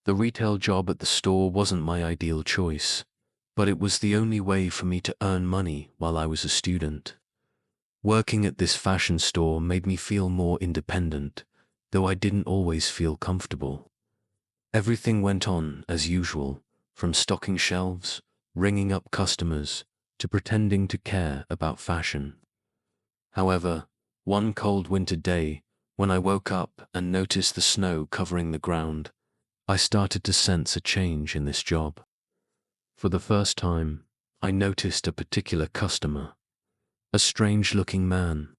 The retail job at the store wasn't my ideal choice, but it was the only way for me to earn money while I was a student. Working at this fashion store made me feel more independent, though I didn't always feel comfortable. Everything went on as usual, from stocking shelves, ringing up customers, to pretending to care about fashion. However, one cold winter day, when I woke up and noticed the snow covering the ground, I started to sense a change in this job. For the first time, I noticed a particular customer, a strange-looking man.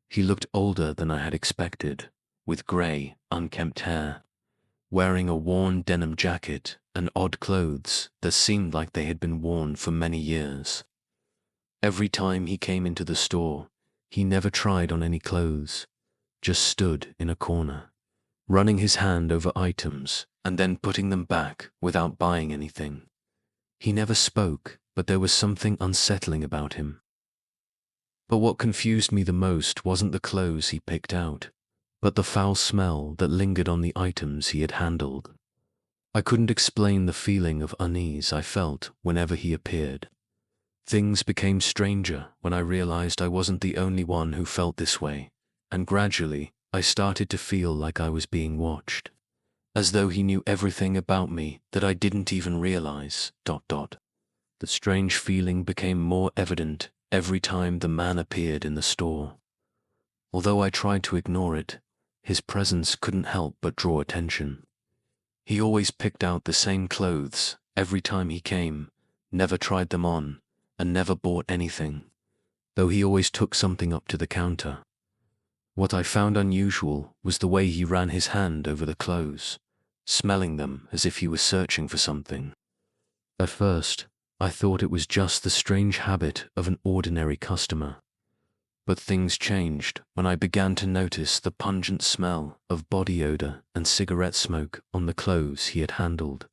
He looked older than I had expected, with grey, unkempt hair, wearing a worn denim jacket and odd clothes that seemed like they had been worn for many years. Every time he came into the store, he never tried on any clothes, just stood in a corner, running his hand over items and then putting them back without buying anything. He never spoke, but there was something unsettling about him. But what confused me the most wasn't the clothes he picked out, but the foul smell that lingered on the items he had handled. I couldn't explain the feeling of unease I felt whenever he appeared. Things became stranger when I realized I wasn't the only one who felt this way, and gradually I started to feel like I was being watched, as though he knew everything about me that I didn't even realize. The strange feeling became more evident every time the man appeared in the store. Although I tried to ignore it, his presence couldn't help but draw attention. He always picked out the same clothes every time he came, never tried them on, and never bought anything, though he always took something up to the counter. What I found unusual was the way he ran his hand over the clothes, smelling them as if he was searching for something. At first, I thought it was just the strange habit of an ordinary customer. But things changed when I began to notice the pungent smell of body odor and cigarette smoke on the clothes he had handled.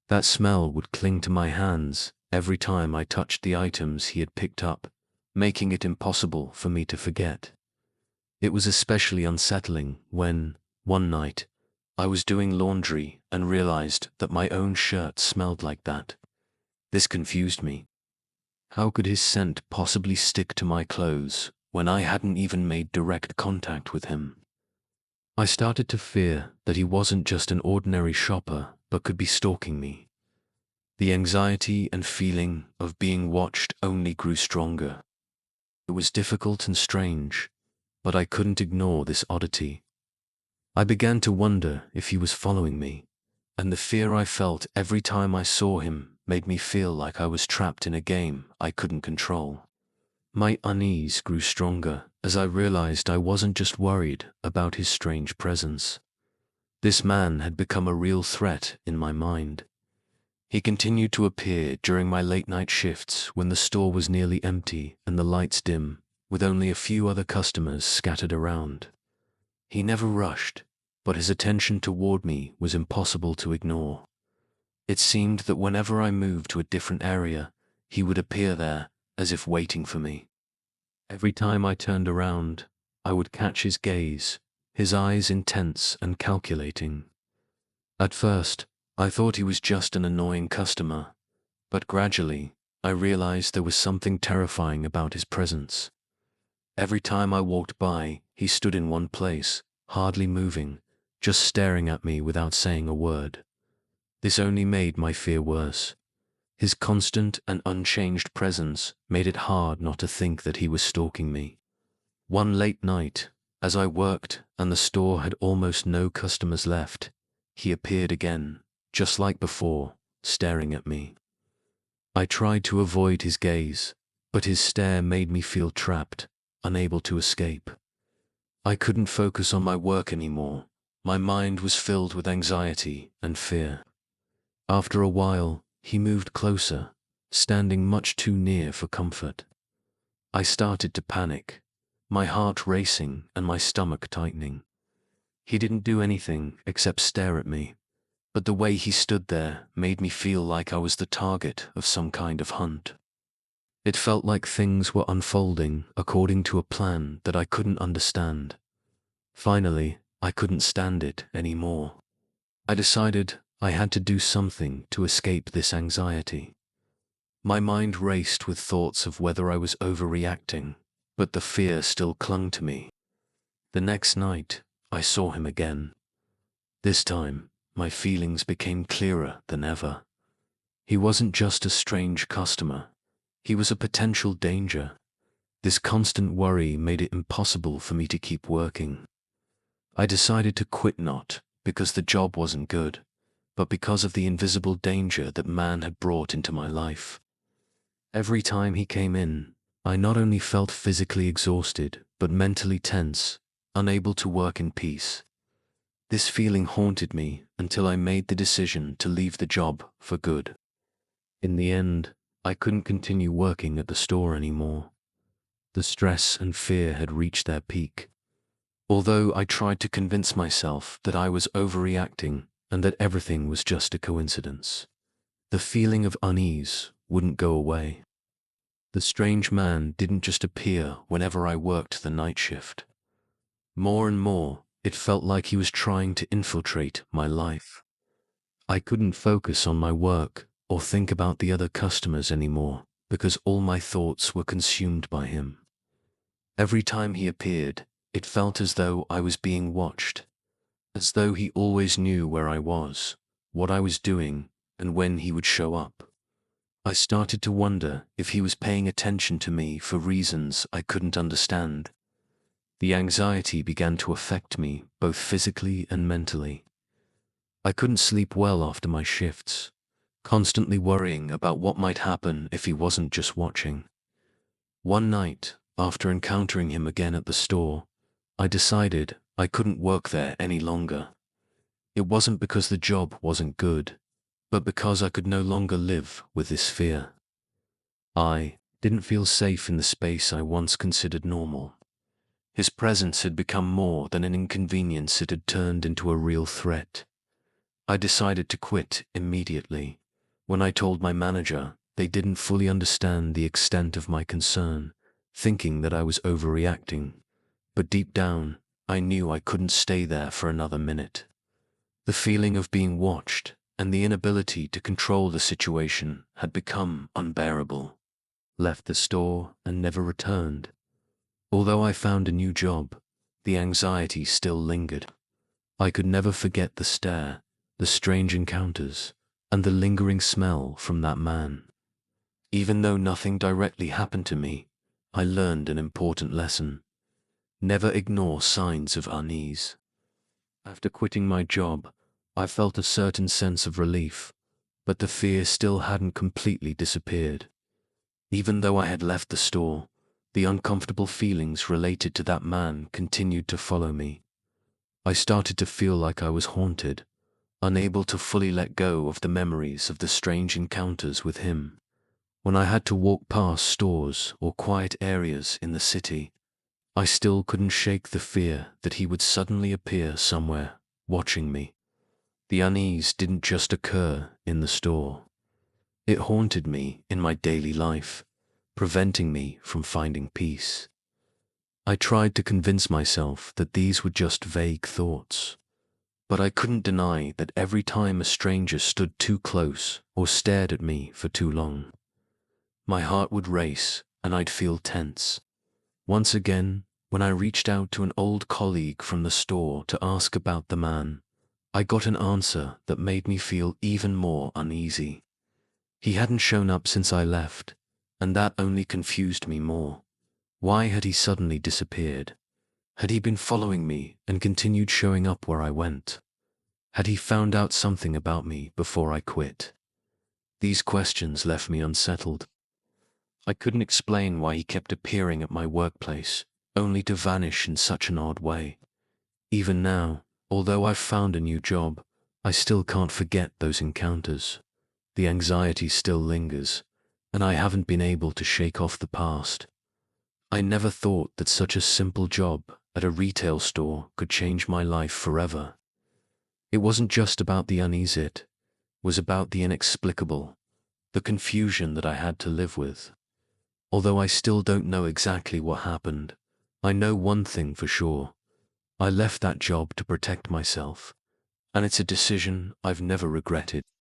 That smell would cling to my hands every time I touched the items he had picked up, making it impossible for me to forget. It was especially unsettling when, one night, I was doing laundry and realized that my own shirt smelled like that. This confused me. How could his scent possibly stick to my clothes when I hadn't even made direct contact with him? I started to fear that he wasn't just an ordinary shopper but could be stalking me. The anxiety and feeling of being watched only grew stronger. It was difficult and strange, but I couldn't ignore this oddity. I began to wonder if he was following me, and the fear I felt every time I saw him made me feel like I was trapped in a game I couldn't control. My unease grew stronger as I realized I wasn't just worried about his strange presence. This man had become a real threat in my mind. He continued to appear during my late-night shifts when the store was nearly empty and the lights dim, with only a few other customers scattered around. He never rushed, but his attention toward me was impossible to ignore. It seemed that whenever I moved to a different area, he would appear there, as if waiting for me. Every time I turned around, I would catch his gaze, his eyes intense and calculating. At first, I thought he was just an annoying customer, but gradually, I realized there was something terrifying about his presence. Every time I walked by, he stood in one place, hardly moving, just staring at me without saying a word. This only made my fear worse. His constant and unchanged presence made it hard not to think that he was stalking me. One late night, as I worked and the store had almost no customers left, he appeared again, just like before, staring at me. I tried to avoid his gaze, but his stare made me feel trapped, unable to escape. I couldn't focus on my work anymore. My mind was filled with anxiety and fear. After a while, he moved closer, standing much too near for comfort. I started to panic, my heart racing and my stomach tightening. He didn't do anything except stare at me, but the way he stood there made me feel like I was the target of some kind of hunt. It felt like things were unfolding according to a plan that I couldn't understand. Finally, I couldn't stand it anymore. I decided I had to do something to escape this anxiety. My mind raced with thoughts of whether I was overreacting, but the fear still clung to me. The next night, I saw him again. This time, my feelings became clearer than ever. He wasn't just a strange customer. He was a potential danger. This constant worry made it impossible for me to keep working. I decided to quit, not because the job wasn't good, but because of the invisible danger that man had brought into my life. Every time he came in, I not only felt physically exhausted, but mentally tense, unable to work in peace. This feeling haunted me until I made the decision to leave the job for good. In the end, I couldn't continue working at the store anymore. The stress and fear had reached their peak. Although I tried to convince myself that I was overreacting and that everything was just a coincidence, the feeling of unease wouldn't go away. The strange man didn't just appear whenever I worked the night shift. More and more, it felt like he was trying to infiltrate my life. I couldn't focus on my work or think about the other customers anymore because all my thoughts were consumed by him. Every time he appeared, it felt as though I was being watched, as though he always knew where I was, what I was doing, and when he would show up. I started to wonder if he was paying attention to me for reasons I couldn't understand. The anxiety began to affect me both physically and mentally. I couldn't sleep well after my shifts, constantly worrying about what might happen if he wasn't just watching. One night, after encountering him again at the store, I decided I couldn't work there any longer. It wasn't because the job wasn't good, but because I could no longer live with this fear. I didn't feel safe in the space I once considered normal. His presence had become more than an inconvenience, it had turned into a real threat. I decided to quit immediately. When I told my manager, they didn't fully understand the extent of my concern, thinking that I was overreacting. But deep down, I knew I couldn't stay there for another minute. The feeling of being watched and the inability to control the situation had become unbearable. Left the store and never returned. Although I found a new job, the anxiety still lingered. I could never forget the stare, the strange encounters, and the lingering smell from that man. Even though nothing directly happened to me, I learned an important lesson. Never ignore signs of unease. After quitting my job, I felt a certain sense of relief, but the fear still hadn't completely disappeared. Even though I had left the store, the uncomfortable feelings related to that man continued to follow me. I started to feel like I was haunted, unable to fully let go of the memories of the strange encounters with him. When I had to walk past stores or quiet areas in the city, I still couldn't shake the fear that he would suddenly appear somewhere, watching me. The unease didn't just occur in the store. It haunted me in my daily life, preventing me from finding peace. I tried to convince myself that these were just vague thoughts, but I couldn't deny that every time a stranger stood too close or stared at me for too long, my heart would race and I'd feel tense. Once again, when I reached out to an old colleague from the store to ask about the man, I got an answer that made me feel even more uneasy. He hadn't shown up since I left, and that only confused me more. Why had he suddenly disappeared? Had he been following me and continued showing up where I went? Had he found out something about me before I quit? These questions left me unsettled. I couldn't explain why he kept appearing at my workplace, only to vanish in such an odd way. Even now, although I've found a new job, I still can't forget those encounters. The anxiety still lingers, and I haven't been able to shake off the past. I never thought that such a simple job at a retail store could change my life forever. It wasn't just about the unease, it was about the inexplicable, the confusion that I had to live with. Although I still don't know exactly what happened, I know one thing for sure. I left that job to protect myself, and it's a decision I've never regretted.